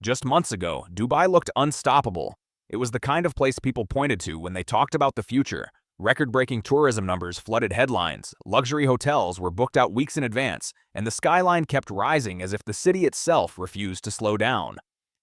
Just months ago, Dubai looked unstoppable. It was the kind of place people pointed to when they talked about the future. Record-breaking tourism numbers flooded headlines, luxury hotels were booked out weeks in advance, and the skyline kept rising as if the city itself refused to slow down.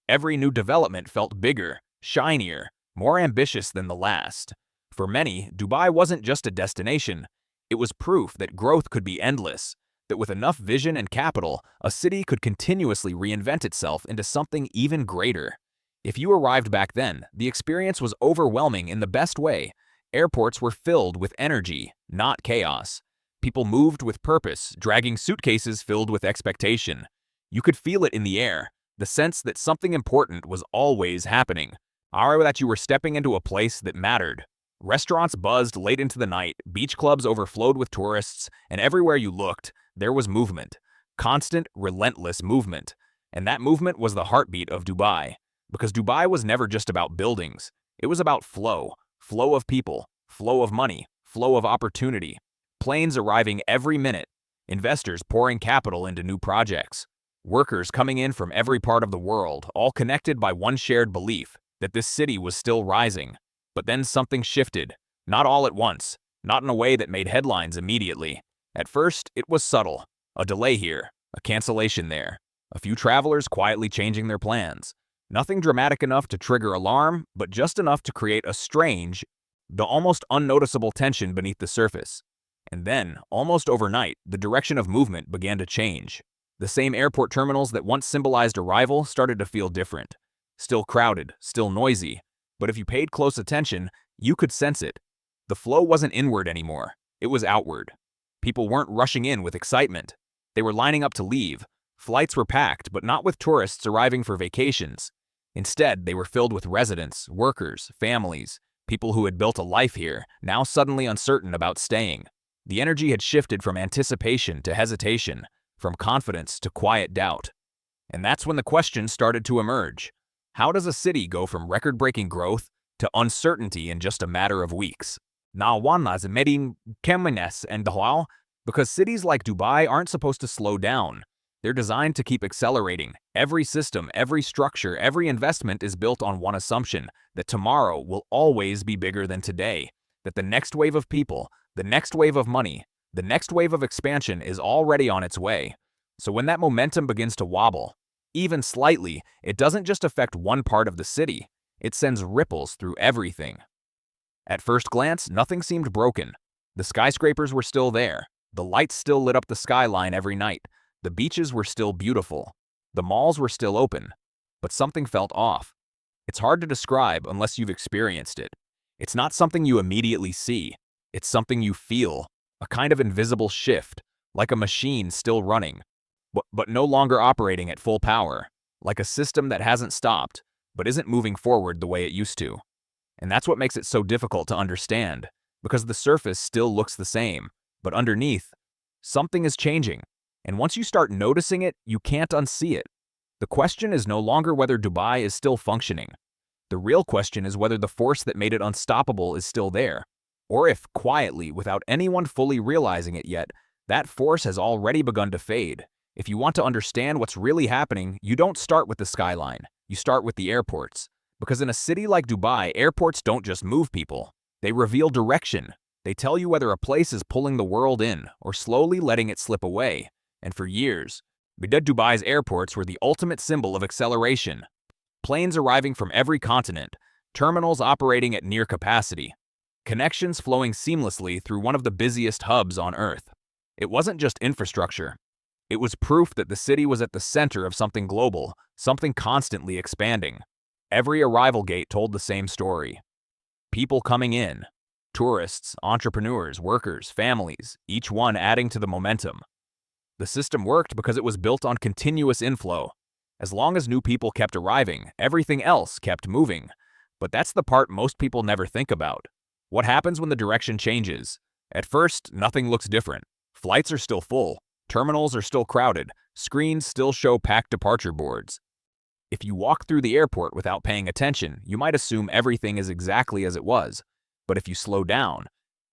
Every new development felt bigger, shinier, more ambitious than the last. For many, Dubai wasn't just a destination. It was proof that growth could be endless, that with enough vision and capital, a city could continuously reinvent itself into something even greater. If you arrived back then, the experience was overwhelming in the best way. Airports were filled with energy, not chaos. People moved with purpose, dragging suitcases filled with expectation. You could feel it in the air, the sense that something important was always happening, or that you were stepping into a place that mattered. Restaurants buzzed late into the night, beach clubs overflowed with tourists, and everywhere you looked, there was movement. Constant, relentless movement. And that movement was the heartbeat of Dubai. Because Dubai was never just about buildings. It was about flow. Flow of people, flow of money, flow of opportunity. Planes arriving every minute. Investors pouring capital into new projects. Workers coming in from every part of the world, all connected by one shared belief that this city was still rising. But then something shifted. Not all at once. Not in a way that made headlines immediately. At first, it was subtle. A delay here, a cancellation there. A few travelers quietly changing their plans. Nothing dramatic enough to trigger alarm, but just enough to create a strange, the almost unnoticeable tension beneath the surface. And then, almost overnight, the direction of movement began to change. The same airport terminals that once symbolized arrival started to feel different. Still crowded, still noisy, but if you paid close attention, you could sense it. The flow wasn't inward anymore, it was outward. People weren't rushing in with excitement. They were lining up to leave. Flights were packed, but not with tourists arriving for vacations. Instead, they were filled with residents, workers, families, people who had built a life here, now suddenly uncertain about staying. The energy had shifted from anticipation to hesitation, from confidence to quiet doubt. And that's when the question started to emerge. How does a city go from record-breaking growth to uncertainty in just a matter of weeks? Because cities like Dubai aren't supposed to slow down. They're designed to keep accelerating. Every system, every structure, every investment is built on one assumption, that tomorrow will always be bigger than today, that the next wave of people, the next wave of money, the next wave of expansion is already on its way. So when that momentum begins to wobble, even slightly, it doesn't just affect one part of the city, it sends ripples through everything. At first glance, nothing seemed broken. The skyscrapers were still there, the lights still lit up the skyline every night, the beaches were still beautiful, the malls were still open, but something felt off. It's hard to describe unless you've experienced it. It's not something you immediately see, it's something you feel, a kind of invisible shift, like a machine still running, but no longer operating at full power, like a system that hasn't stopped, but isn't moving forward the way it used to. And that's what makes it so difficult to understand, because the surface still looks the same, but underneath, something is changing. And once you start noticing it, you can't unsee it. The question is no longer whether Dubai is still functioning. The real question is whether the force that made it unstoppable is still there, or if, quietly, without anyone fully realizing it yet, that force has already begun to fade. If you want to understand what's really happening, you don't start with the skyline, you start with the airports. Because in a city like Dubai, airports don't just move people. They reveal direction. They tell you whether a place is pulling the world in or slowly letting it slip away. And for years, Dubai's airports were the ultimate symbol of acceleration. Planes arriving from every continent, terminals operating at near capacity, connections flowing seamlessly through one of the busiest hubs on Earth. It wasn't just infrastructure. It was proof that the city was at the center of something global, something constantly expanding. Every arrival gate told the same story. People coming in, tourists, entrepreneurs, workers, families, each one adding to the momentum. The system worked because it was built on continuous inflow. As long as new people kept arriving, everything else kept moving. But that's the part most people never think about. What happens when the direction changes? At first, nothing looks different. Flights are still full, terminals are still crowded, screens still show packed departure boards. If you walk through the airport without paying attention, you might assume everything is exactly as it was. But if you slow down,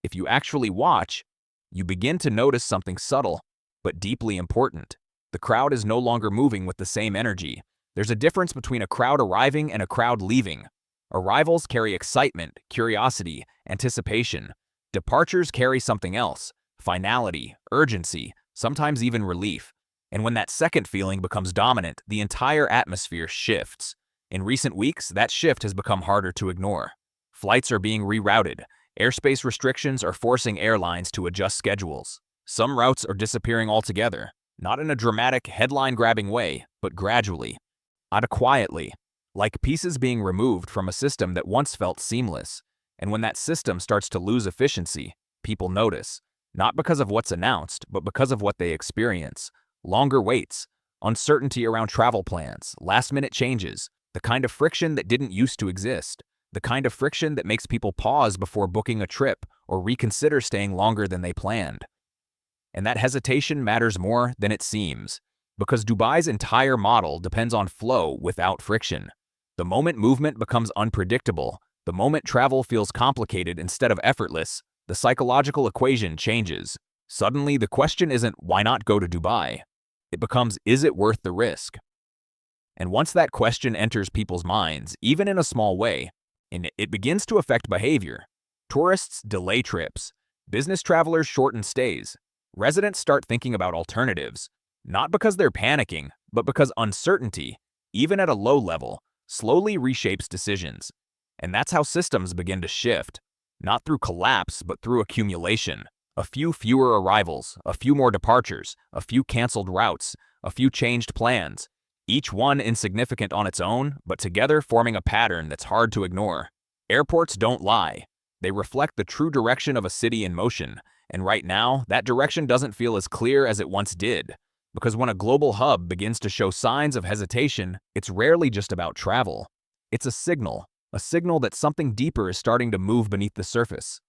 if you actually watch, you begin to notice something subtle, but deeply important. The crowd is no longer moving with the same energy. There's a difference between a crowd arriving and a crowd leaving. Arrivals carry excitement, curiosity, anticipation. Departures carry something else: finality, urgency, sometimes even relief. And when that second feeling becomes dominant, the entire atmosphere shifts. In recent weeks, that shift has become harder to ignore. Flights are being rerouted. Airspace restrictions are forcing airlines to adjust schedules. Some routes are disappearing altogether, not in a dramatic, headline-grabbing way, but gradually, quietly, like pieces being removed from a system that once felt seamless. And when that system starts to lose efficiency, people notice, not because of what's announced, but because of what they experience. Longer waits, uncertainty around travel plans, last-minute changes, the kind of friction that didn't used to exist, the kind of friction that makes people pause before booking a trip or reconsider staying longer than they planned. And that hesitation matters more than it seems, because Dubai's entire model depends on flow without friction. The moment movement becomes unpredictable, the moment travel feels complicated instead of effortless, the psychological equation changes. Suddenly, the question isn't, why not go to Dubai? It becomes, is it worth the risk? And once that question enters people's minds, even in a small way, it begins to affect behavior. Tourists delay trips. Business travelers shorten stays. Residents start thinking about alternatives, not because they're panicking, but because uncertainty, even at a low level, slowly reshapes decisions. And that's how systems begin to shift, not through collapse, but through accumulation. A few fewer arrivals, a few more departures, a few canceled routes, a few changed plans, each one insignificant on its own, but together forming a pattern that's hard to ignore. Airports don't lie. They reflect the true direction of a city in motion, and right now, that direction doesn't feel as clear as it once did. Because when a global hub begins to show signs of hesitation, it's rarely just about travel. It's a signal that something deeper is starting to move beneath the surface.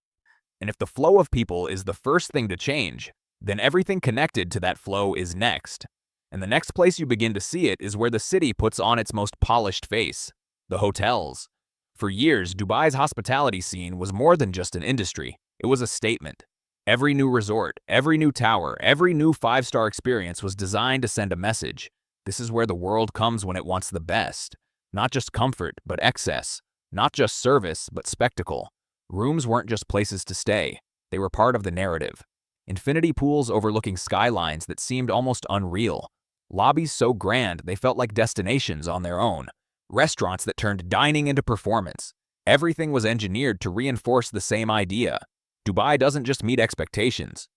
And if the flow of people is the first thing to change, then everything connected to that flow is next. And the next place you begin to see it is where the city puts on its most polished face: the hotels. For years, Dubai's hospitality scene was more than just an industry. It was a statement. Every new resort, every new tower, every new five-star experience was designed to send a message. This is where the world comes when it wants the best. Not just comfort, but excess. Not just service, but spectacle. Rooms weren't just places to stay. They were part of the narrative. Infinity pools overlooking skylines that seemed almost unreal. Lobbies so grand they felt like destinations on their own. Restaurants that turned dining into performance. Everything was engineered to reinforce the same idea. Dubai doesn't just meet expectations.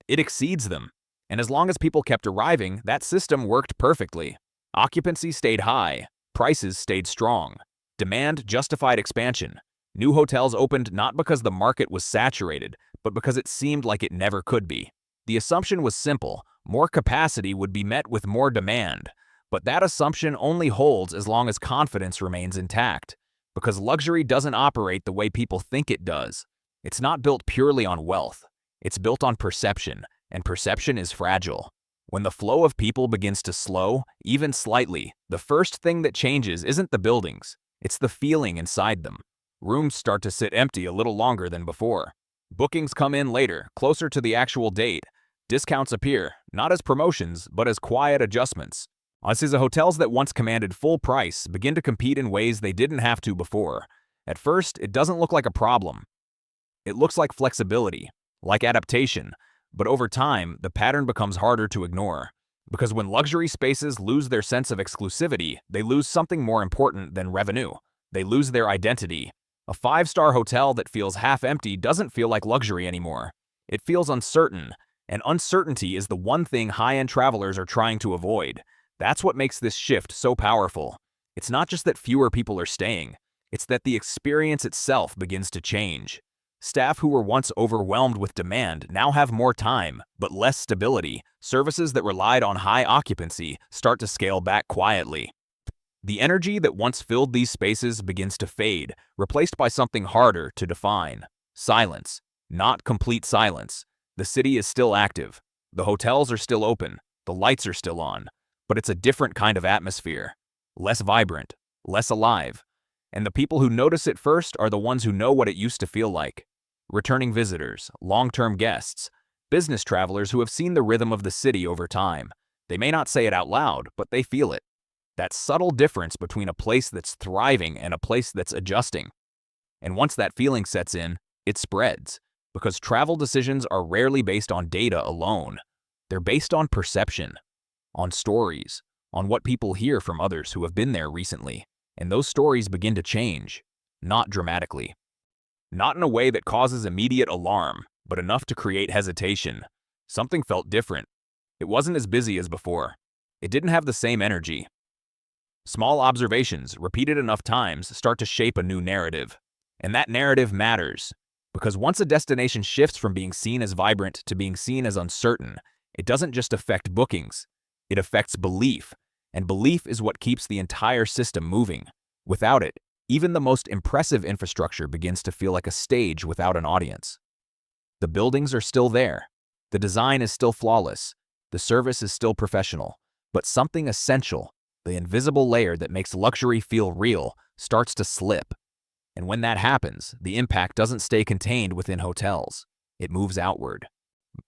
It exceeds them. And as long as people kept arriving, that system worked perfectly. Occupancy stayed high. Prices stayed strong. Demand justified expansion. New hotels opened not because the market was saturated, but because it seemed like it never could be. The assumption was simple: more capacity would be met with more demand. But that assumption only holds as long as confidence remains intact. Because luxury doesn't operate the way people think it does. It's not built purely on wealth. It's built on perception, and perception is fragile. When the flow of people begins to slow, even slightly, the first thing that changes isn't the buildings, it's the feeling inside them. Rooms start to sit empty a little longer than before. Bookings come in later, closer to the actual date. Discounts appear, not as promotions, but as quiet adjustments. The hotels that once commanded full price begin to compete in ways they didn't have to before. At first, it doesn't look like a problem. It looks like flexibility, like adaptation. But over time, the pattern becomes harder to ignore. Because when luxury spaces lose their sense of exclusivity, they lose something more important than revenue. They lose their identity. A five-star hotel that feels half empty doesn't feel like luxury anymore. It feels uncertain, and uncertainty is the one thing high-end travelers are trying to avoid. That's what makes this shift so powerful. It's not just that fewer people are staying, it's that the experience itself begins to change. Staff who were once overwhelmed with demand now have more time, but less stability. Services that relied on high occupancy start to scale back quietly. The energy that once filled these spaces begins to fade, replaced by something harder to define: silence. Not complete silence. The city is still active. The hotels are still open. The lights are still on. But it's a different kind of atmosphere. Less vibrant, less alive. And the people who notice it first are the ones who know what it used to feel like. Returning visitors, long-term guests, business travelers who have seen the rhythm of the city over time. They may not say it out loud, but they feel it. That subtle difference between a place that's thriving and a place that's adjusting. And once that feeling sets in, it spreads, because travel decisions are rarely based on data alone. They're based on perception, on stories, on what people hear from others who have been there recently. And those stories begin to change, not dramatically. Not in a way that causes immediate alarm, but enough to create hesitation. Something felt different. It wasn't as busy as before. It didn't have the same energy. Small observations, repeated enough times, start to shape a new narrative. And that narrative matters, because once a destination shifts from being seen as vibrant to being seen as uncertain, it doesn't just affect bookings, it affects belief, and belief is what keeps the entire system moving. Without it, even the most impressive infrastructure begins to feel like a stage without an audience. The buildings are still there, the design is still flawless, the service is still professional, but something essential, the invisible layer that makes luxury feel real, starts to slip. And when that happens, the impact doesn't stay contained within hotels. It moves outward.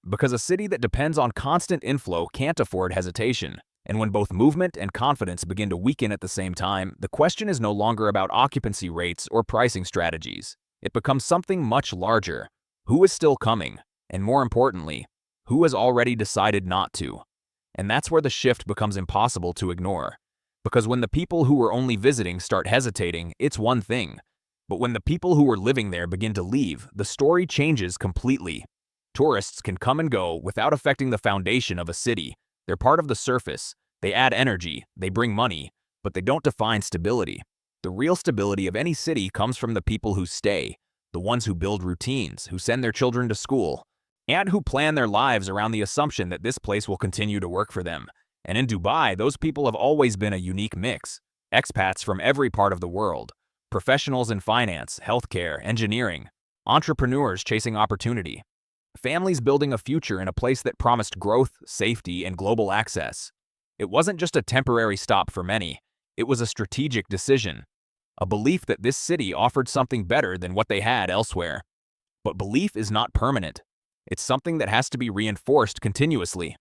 Because a city that depends on constant inflow can't afford hesitation. And when both movement and confidence begin to weaken at the same time, the question is no longer about occupancy rates or pricing strategies. It becomes something much larger. Who is still coming? And more importantly, who has already decided not to? And that's where the shift becomes impossible to ignore. Because when the people who were only visiting start hesitating, it's one thing. But when the people who were living there begin to leave, the story changes completely. Tourists can come and go without affecting the foundation of a city. They're part of the surface. They add energy, they bring money, but they don't define stability. The real stability of any city comes from the people who stay, the ones who build routines, who send their children to school, and who plan their lives around the assumption that this place will continue to work for them. And in Dubai, those people have always been a unique mix. Expats from every part of the world. Professionals in finance, healthcare, engineering, entrepreneurs chasing opportunity, families building a future in a place that promised growth, safety, and global access. It wasn't just a temporary stop for many, it was a strategic decision, a belief that this city offered something better than what they had elsewhere. But belief is not permanent. It's something that has to be reinforced continuously.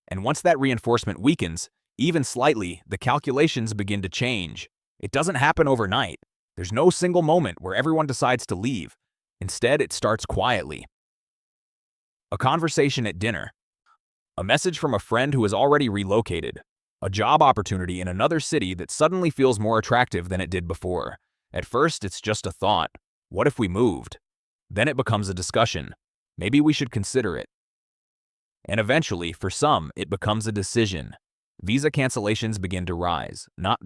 And once that reinforcement weakens, even slightly, the calculations begin to change. It doesn't happen overnight. There's no single moment where everyone decides to leave. Instead, it starts quietly. A conversation at dinner. A message from a friend who has already relocated. A job opportunity in another city that suddenly feels more attractive than it did before. At first, it's just a thought. What if we moved? Then it becomes a discussion. Maybe we should consider it. And eventually, for some, it becomes a decision. Visa cancellations begin to rise. Not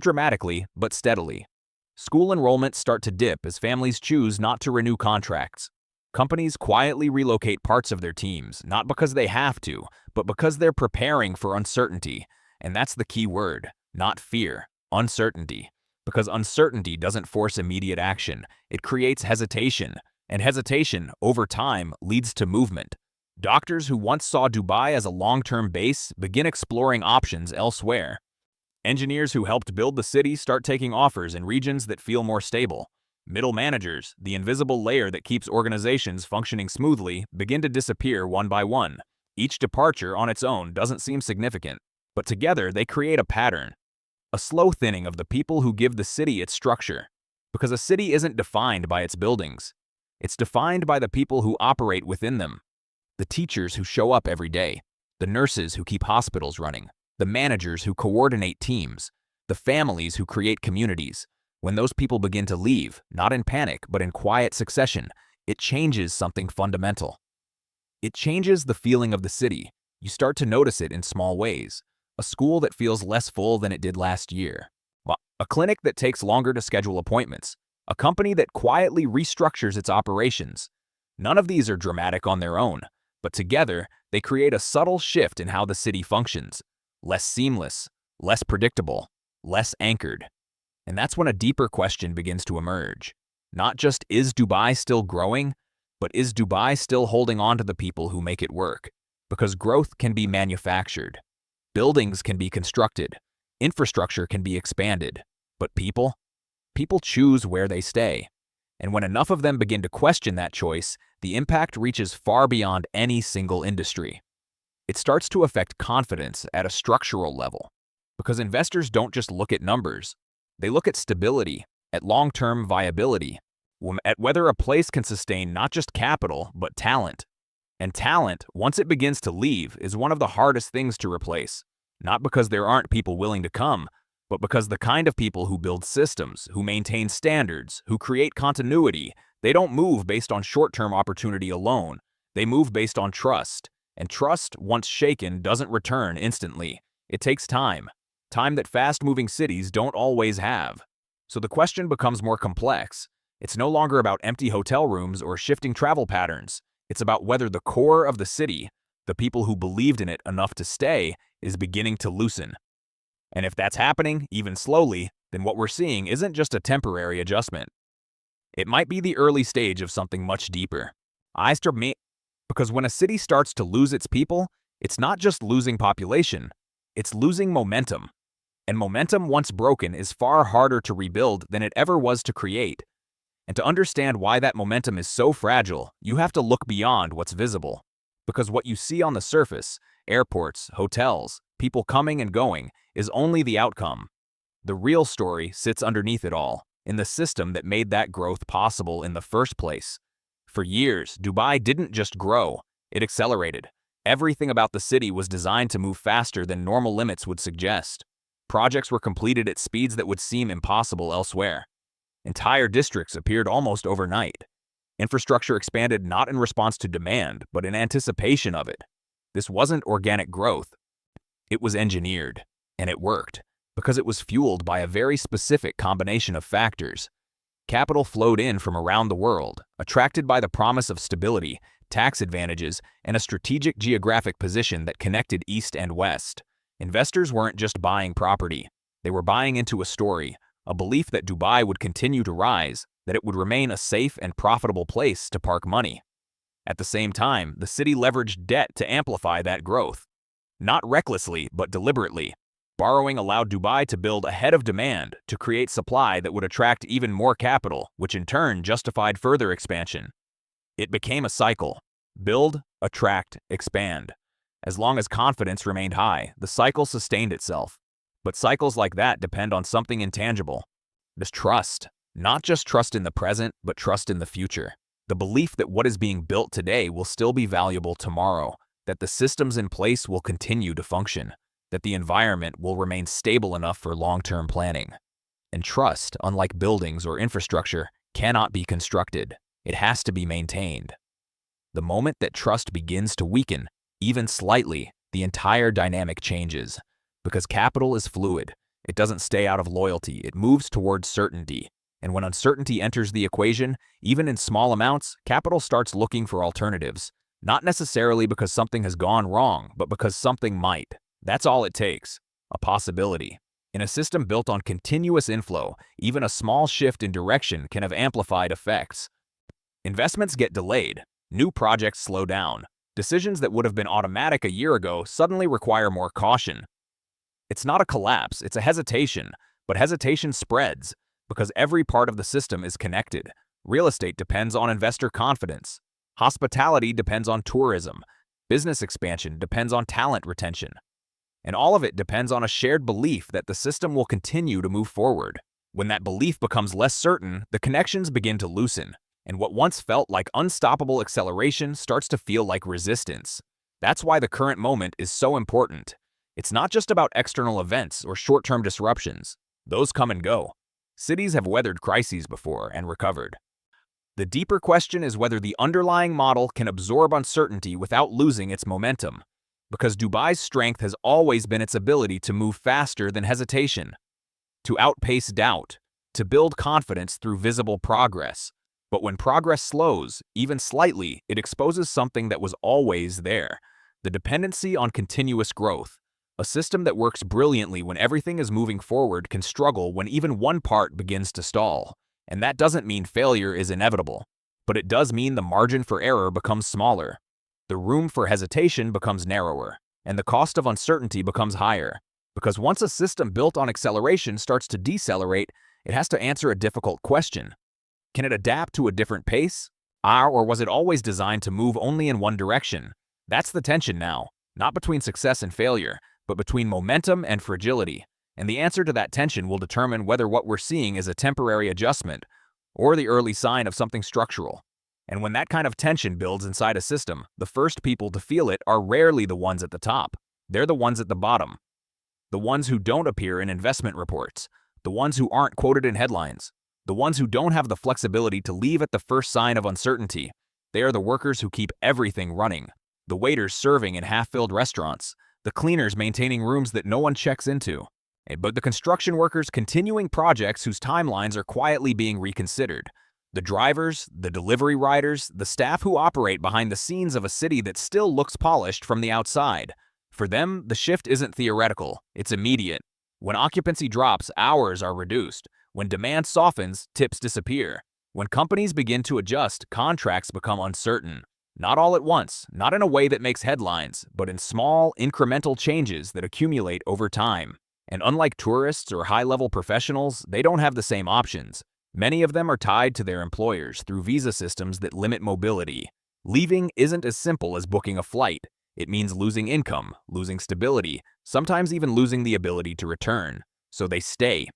dramatically, but steadily. School enrollments start to dip as families choose not to renew contracts. Companies quietly relocate parts of their teams, not because they have to, but because they're preparing for uncertainty. And that's the key word, not fear, uncertainty. Because uncertainty doesn't force immediate action, it creates hesitation. And hesitation, over time, leads to movement. Doctors who once saw Dubai as a long-term base begin exploring options elsewhere. Engineers who helped build the city start taking offers in regions that feel more stable. Middle managers, the invisible layer that keeps organizations functioning smoothly, begin to disappear one by one. Each departure on its own doesn't seem significant, but together they create a pattern. A slow thinning of the people who give the city its structure. Because a city isn't defined by its buildings. It's defined by the people who operate within them. The teachers who show up every day. The nurses who keep hospitals running. The managers who coordinate teams. The families who create communities. When those people begin to leave, not in panic, but in quiet succession, it changes something fundamental. It changes the feeling of the city. You start to notice it in small ways. A school that feels less full than it did last year. A clinic that takes longer to schedule appointments. A company that quietly restructures its operations. None of these are dramatic on their own, but together, they create a subtle shift in how the city functions. Less seamless, less predictable, less anchored. And that's when a deeper question begins to emerge. Not just is Dubai still growing, but is Dubai still holding on to the people who make it work? Because growth can be manufactured. Buildings can be constructed. Infrastructure can be expanded. But people? People choose where they stay. And when enough of them begin to question that choice, the impact reaches far beyond any single industry. It starts to affect confidence at a structural level, because investors don't just look at numbers. They look at stability, at long-term viability, at whether a place can sustain not just capital, but talent. And talent, once it begins to leave, is one of the hardest things to replace. Not because there aren't people willing to come, but because the kind of people who build systems, who maintain standards, who create continuity, they don't move based on short-term opportunity alone. They move based on trust. And trust, once shaken, doesn't return instantly. It takes time. Time that fast-moving cities don't always have. So the question becomes more complex. It's no longer about empty hotel rooms or shifting travel patterns. It's about whether the core of the city, the people who believed in it enough to stay, is beginning to loosen. And if that's happening, even slowly, then what we're seeing isn't just a temporary adjustment. It might be the early stage of something much deeper. Because when a city starts to lose its people, it's not just losing population, it's losing momentum. And momentum, once broken, is far harder to rebuild than it ever was to create. And to understand why that momentum is so fragile, you have to look beyond what's visible. Because what you see on the surface, airports, hotels, people coming and going, is only the outcome. The real story sits underneath it all, in the system that made that growth possible in the first place. For years, Dubai didn't just grow, it accelerated. Everything about the city was designed to move faster than normal limits would suggest. Projects were completed at speeds that would seem impossible elsewhere. Entire districts appeared almost overnight. Infrastructure expanded not in response to demand, but in anticipation of it. This wasn't organic growth. It was engineered, and it worked, because it was fueled by a very specific combination of factors. Capital flowed in from around the world, attracted by the promise of stability, tax advantages, and a strategic geographic position that connected East and West. Investors weren't just buying property. They were buying into a story, a belief that Dubai would continue to rise, that it would remain a safe and profitable place to park money. At the same time, the city leveraged debt to amplify that growth. Not recklessly, but deliberately. Borrowing allowed Dubai to build ahead of demand, to create supply that would attract even more capital, which in turn justified further expansion. It became a cycle. Build, attract, expand. As long as confidence remained high, the cycle sustained itself. But cycles like that depend on something intangible. This trust. Not just trust in the present, but trust in the future. The belief that what is being built today will still be valuable tomorrow, that the systems in place will continue to function, that the environment will remain stable enough for long-term planning. And trust, unlike buildings or infrastructure, cannot be constructed. It has to be maintained. The moment that trust begins to weaken, even slightly, the entire dynamic changes. Because capital is fluid. It doesn't stay out of loyalty. It moves towards certainty. And when uncertainty enters the equation, even in small amounts, capital starts looking for alternatives. Not necessarily because something has gone wrong, but because something might. That's all it takes. A possibility. In a system built on continuous inflow, even a small shift in direction can have amplified effects. Investments get delayed. New projects slow down. Decisions that would have been automatic a year ago suddenly require more caution. It's not a collapse, it's a hesitation. But hesitation spreads, because every part of the system is connected. Real estate depends on investor confidence. Hospitality depends on tourism. Business expansion depends on talent retention. And all of it depends on a shared belief that the system will continue to move forward. When that belief becomes less certain, the connections begin to loosen, and what once felt like unstoppable acceleration starts to feel like resistance. That's why the current moment is so important. It's not just about external events or short-term disruptions. Those come and go. Cities have weathered crises before and recovered. The deeper question is whether the underlying model can absorb uncertainty without losing its momentum. Because Dubai's strength has always been its ability to move faster than hesitation, to outpace doubt, to build confidence through visible progress. But when progress slows, even slightly, it exposes something that was always there: the dependency on continuous growth. A system that works brilliantly when everything is moving forward can struggle when even one part begins to stall. And that doesn't mean failure is inevitable, but it does mean the margin for error becomes smaller. The room for hesitation becomes narrower, and the cost of uncertainty becomes higher. Because once a system built on acceleration starts to decelerate, it has to answer a difficult question. Can it adapt to a different pace? Or was it always designed to move only in one direction? That's the tension now. Not between success and failure, but between momentum and fragility. And the answer to that tension will determine whether what we're seeing is a temporary adjustment or the early sign of something structural. And when that kind of tension builds inside a system, the first people to feel it are rarely the ones at the top. They're the ones at the bottom. The ones who don't appear in investment reports. The ones who aren't quoted in headlines. The ones who don't have the flexibility to leave at the first sign of uncertainty. They are the workers who keep everything running. The waiters serving in half-filled restaurants. The cleaners maintaining rooms that no one checks into. But the construction workers continuing projects whose timelines are quietly being reconsidered. The drivers, the delivery riders, the staff who operate behind the scenes of a city that still looks polished from the outside. For them, the shift isn't theoretical, it's immediate. When occupancy drops, hours are reduced. When demand softens, tips disappear. When companies begin to adjust, contracts become uncertain. Not all at once, not in a way that makes headlines, but in small, incremental changes that accumulate over time. And unlike tourists or high-level professionals, they don't have the same options. Many of them are tied to their employers through visa systems that limit mobility. Leaving isn't as simple as booking a flight. It means losing income, losing stability, sometimes even losing the ability to return. So they stay.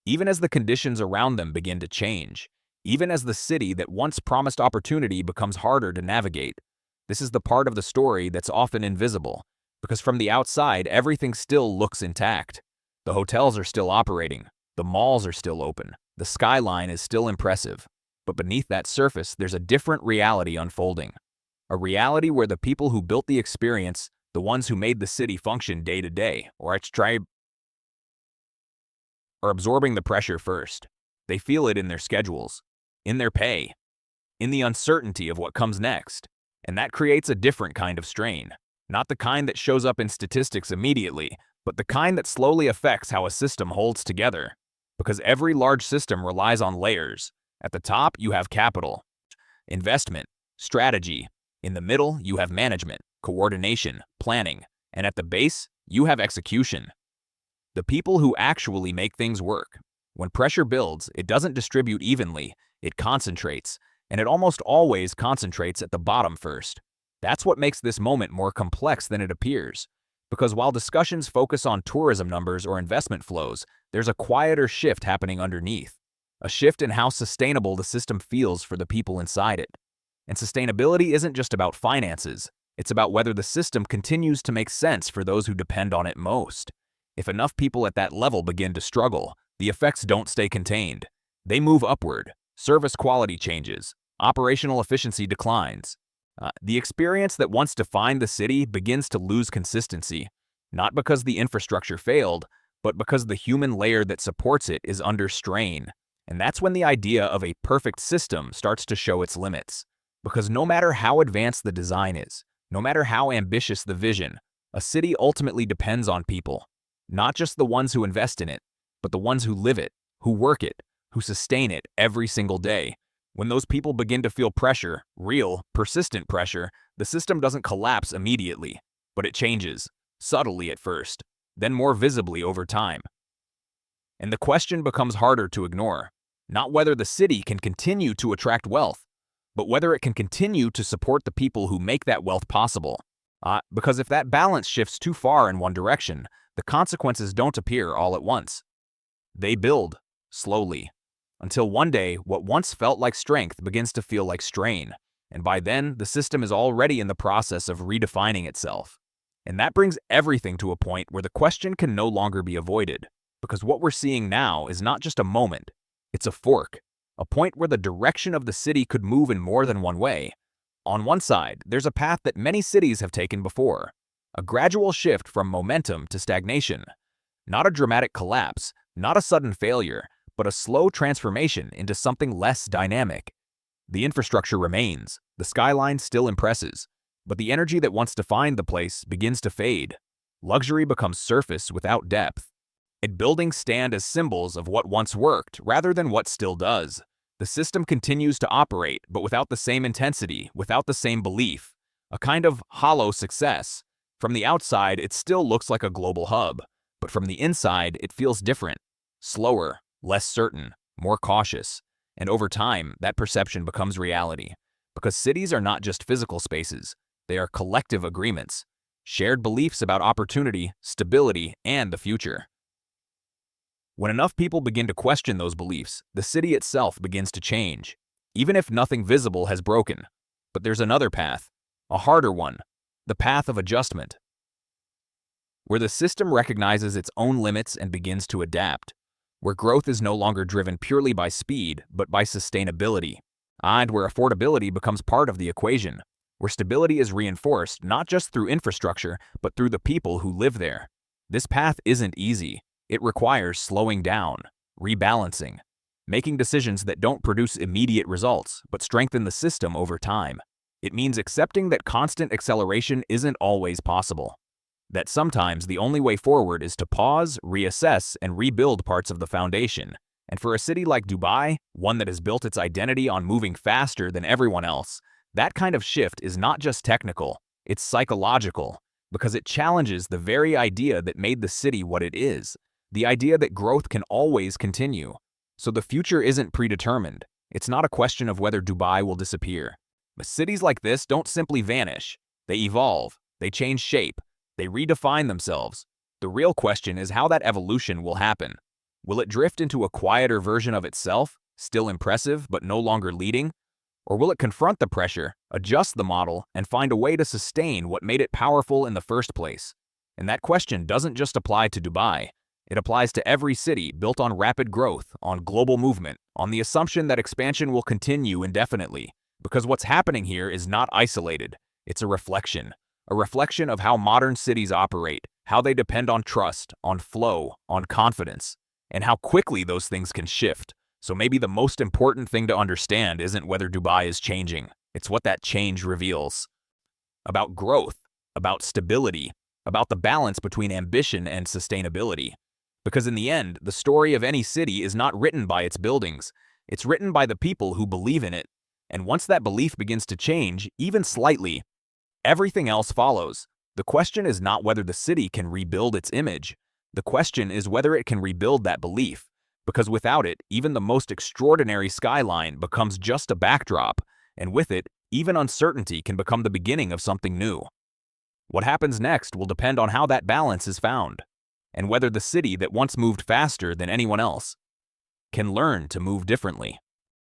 Even as the conditions around them begin to change. Even as the city that once promised opportunity becomes harder to navigate. This is the part of the story that's often invisible. Because from the outside, everything still looks intact. The hotels are still operating. The malls are still open. The skyline is still impressive. But beneath that surface, there's a different reality unfolding. A reality where the people who built the experience, the ones who made the city function day to day, or its tribe, are absorbing the pressure first. They feel it in their schedules, in their pay, in the uncertainty of what comes next. And that creates a different kind of strain. Not the kind that shows up in statistics immediately, but the kind that slowly affects how a system holds together. Because every large system relies on layers. At the top, you have capital, investment, strategy. In the middle, you have management, coordination, planning. And at the base, you have execution. The people who actually make things work. When pressure builds, it doesn't distribute evenly, it concentrates. And it almost always concentrates at the bottom first. That's what makes this moment more complex than it appears. Because while discussions focus on tourism numbers or investment flows, there's a quieter shift happening underneath. A shift in how sustainable the system feels for the people inside it. And sustainability isn't just about finances. It's about whether the system continues to make sense for those who depend on it most. If enough people at that level begin to struggle, the effects don't stay contained. They move upward. Service quality changes. Operational efficiency declines. The experience that once defined the city begins to lose consistency, not because the infrastructure failed, but because the human layer that supports it is under strain. And that's when the idea of a perfect system starts to show its limits. Because no matter how advanced the design is, no matter how ambitious the vision, a city ultimately depends on people. Not just the ones who invest in it, but the ones who live it, who work it, who sustain it every single day. When those people begin to feel pressure, real, persistent pressure, the system doesn't collapse immediately, but it changes, subtly at first, then more visibly over time. And the question becomes harder to ignore, not whether the city can continue to attract wealth, but whether it can continue to support the people who make that wealth possible. Because if that balance shifts too far in one direction, the consequences don't appear all at once. They build, slowly. Until one day, what once felt like strength begins to feel like strain, and by then, the system is already in the process of redefining itself. And that brings everything to a point where the question can no longer be avoided, because what we're seeing now is not just a moment, it's a fork, a point where the direction of the city could move in more than one way. On one side, there's a path that many cities have taken before, a gradual shift from momentum to stagnation. Not a dramatic collapse, not a sudden failure, but a slow transformation into something less dynamic. The infrastructure remains, the skyline still impresses, but the energy that once defined the place begins to fade. Luxury becomes surface without depth. And buildings stand as symbols of what once worked rather than what still does. The system continues to operate, but without the same intensity, without the same belief. A kind of hollow success. From the outside, it still looks like a global hub, but from the inside, it feels different. Slower, less certain, more cautious. And over time, that perception becomes reality. Because cities are not just physical spaces, they are collective agreements, shared beliefs about opportunity, stability, and the future. When enough people begin to question those beliefs, the city itself begins to change, even if nothing visible has broken. But there's another path, a harder one, the path of adjustment, where the system recognizes its own limits and begins to adapt, where growth is no longer driven purely by speed, but by sustainability, and where affordability becomes part of the equation, where stability is reinforced not just through infrastructure, but through the people who live there. This path isn't easy. It requires slowing down, rebalancing, making decisions that don't produce immediate results, but strengthen the system over time. It means accepting that constant acceleration isn't always possible, that sometimes the only way forward is to pause, reassess, and rebuild parts of the foundation. And for a city like Dubai, one that has built its identity on moving faster than everyone else, that kind of shift is not just technical, it's psychological, because it challenges the very idea that made the city what it is, the idea that growth can always continue. So the future isn't predetermined. It's not a question of whether Dubai will disappear. But cities like this don't simply vanish. They evolve, they change shape, they redefine themselves. The real question is how that evolution will happen. Will it drift into a quieter version of itself, still impressive but no longer leading? Or will it confront the pressure, adjust the model, and find a way to sustain what made it powerful in the first place? And that question doesn't just apply to Dubai. It applies to every city built on rapid growth, on global movement, on the assumption that expansion will continue indefinitely. Because what's happening here is not isolated. It's a reflection of how modern cities operate, how they depend on trust, on flow, on confidence, and how quickly those things can shift. So maybe the most important thing to understand isn't whether Dubai is changing. It's what that change reveals. About growth, about stability, about the balance between ambition and sustainability. Because in the end, the story of any city is not written by its buildings. It's written by the people who believe in it. And once that belief begins to change, even slightly, everything else follows. The question is not whether the city can rebuild its image. The question is whether it can rebuild that belief. Because without it, even the most extraordinary skyline becomes just a backdrop, and with it, even uncertainty can become the beginning of something new. What happens next will depend on how that balance is found, and whether the city that once moved faster than anyone else can learn to move differently.